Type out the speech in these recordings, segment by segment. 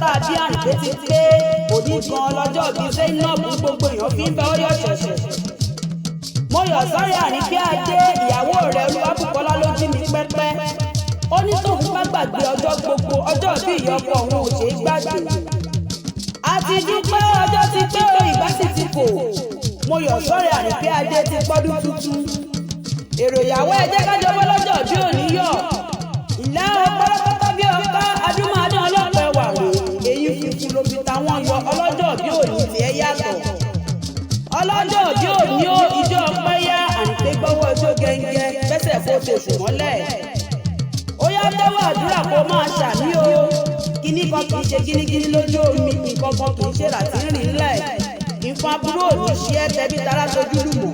tá a bí Àyìnkẹ́ ti pé òní gan lọ́jọ́ bíi Zainab gbogbo èèyàn fi ń bá ọyọ́ ṣẹ̀ṣẹ̀. mo yọ̀ sọ́rí Àyìnkẹ́ Adé ìyàwó rẹ̀ Olúwabùkọ́lá ló jí mi pẹ́pẹ́. ó ní tóun bá gbàgbé ọjọ́ gbogbo ọjọ́ bí ìyọkọ òun ò ṣeé gbàgbé. àti dúpẹ́ ọjọ́ ti pé ìgbà sì ti kò. mo yọ̀ sọ́rí Àyìnkẹ́ Adé ti pọ́dún tuntun. èrò ìyàwó ẹ jẹ́ ká jọwọ́ lọ́jọ́ bí òní yọ̀. ìlà ọpọlọpọtọ bí ọkọ adúmọdún ọlọ́pẹ wà rè èyí funfun ló fi táwọn yọ ọlọ́jọ́ bí òní tiẹ̀ yàtọ̀. ọlọ́jọ́ bí òní ó ìjọ ọpẹ́ yá Àyìnkẹ́ gbọ́wọ́ ọjọ́ gẹ́gẹ́ bẹ́sẹ̀ kó tòṣù mọ́lẹ̀. ó yá tẹ́wọ́ àdúrà kó máa ṣàmì o. kíní kan kì í ṣe gínígíní lójú omi nǹkan kan kì í ṣe ràtí rìn lẹ̀. nǹkan aburú ò ní ṣe é tẹbí tará tójú lùmọ̀.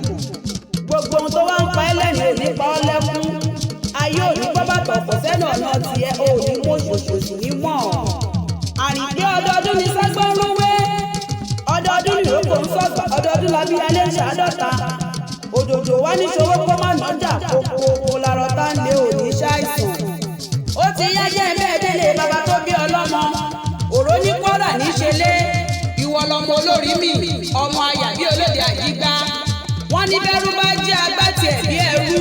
gbogbo ohun tó wá ń pa ẹlẹ́ni ò ní pa ọ́ lẹ́kún. ayé ò ní gbọ́ bàtọ̀ ọ̀pọ̀ sẹ́nu ọ̀nà tiẹ̀ ò ní mú òṣòṣòṣì ní mọ̀. Àyìnkẹ́ ọdọọdún ní ságbọ́n rúwé. ọdọọdún ní ìrókò ń sọ̀gbà ọdọọdún la bí alẹ́ ń ṣàádọ́ta. òdòdó wá ní ṣòro kó má nọ́jà kókó larọ̀ tá ń lé òní ṣàìsàn. ó ti yá jẹ́ bẹ́ẹ̀ délé bàbá tó bí ọlọ́mọ. òró ní kọ́rà ní ṣe lé. ìwọ lọmọ olórí mi ọmọ ayà bí olóde àyígbá. wọ́n ní bẹ́rù bá jẹ́ agbátì ẹ̀ bí ẹrú.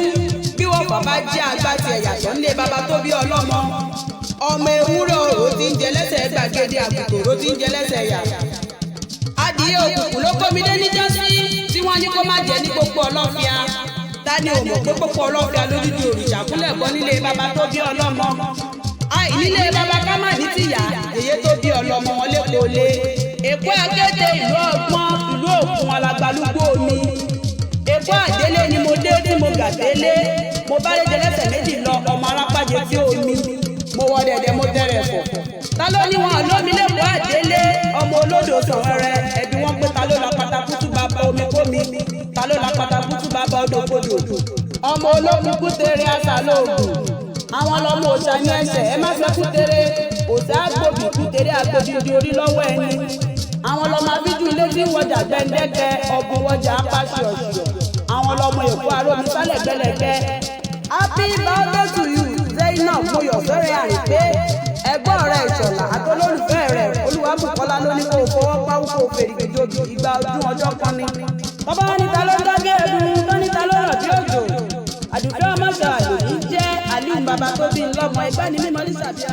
bí wọ́n kàn bá jẹ́ agbátì ẹ̀ yàtọ̀ nílé bàbá tó bí ọlọ́mọ. ọmọ ewúrẹ́ òró ti ń jẹ lẹ́sẹ̀ gbàgede àgùntàn òró ti ń jẹ lẹ́sẹ̀ yà. adìyẹ òkùnkùn ló kó mi dé níjọ́sí tí wọ́n ní kó má jẹ ní gbogbo ọlọ́fíà. ta ni ò mọ̀ pé gbogbo ọlọ́fíà lójúdi òrìṣà kúnlẹ̀ kọ́ nílé bàbá tó bí ọlọ́mọ. àìnílé bàbá ká má ní tìyà èyí tó bí ọlọ́mọ wọn lẹ́kọ̀ọ́ lé. èkó akéde ìlú ọgbọ́n ìlú òkun alàgbàlúgbò omi. èkó àdélé ni mo dé tí mo gà délé. mo bá lédè lẹ́sẹ̀ méjì lọ ọmọ arápájẹ tí omi. mo wọ dẹ̀dẹ̀ mo tẹ̀rẹ̀ fọ̀. ta ló ní wọn lómi lẹ́kọ̀ọ́ àdélé ọmọ olódò sọ̀rẹ́ ẹbí wọn pé ta ló la pátákùtù bàbá omi kómi. ta ló la pátákùtù bàbá odòkodò. ọmọ olókùn kútere àṣà lóògùn. àwọn ọlọmọ òòṣà ní ẹsẹ̀ ẹ má fẹ́ kútere. òòṣà àgbòbí kútere àgbòdìdì orí lọ́wọ́ ẹni. àwọn ọlọmọ abíjú ilé tí wọjà gbẹndẹkẹ ọgbọ̀n wọjà apáṣẹ ọ̀ṣọ́. àwọn ọlọmọ èkó arómi sálẹ̀ gbẹlẹgbẹ. happy birthday to you Zainab mo yọ̀ fẹ́rẹ̀ Àyìnkẹ́. ẹ̀gbọ́n rẹ̀ Ìṣọ̀lá àtolólùfẹ́ rẹ̀ Olúwabùkọ́lá ló ní kó fọwọ́ páwó kó fèrè ìjòjì ìgbà ọdún ọjọ́ kan ni. bàbá wa níta ló ń dágé ẹdun tó níta ló rọ̀ bí òjò. àdùfẹ́ ọmọ ṣàlùyí jẹ́ Aliu bàbá tó bí ń lọ́mọ ẹgbẹ́ ni mímọ́ ní ṣàbíyá.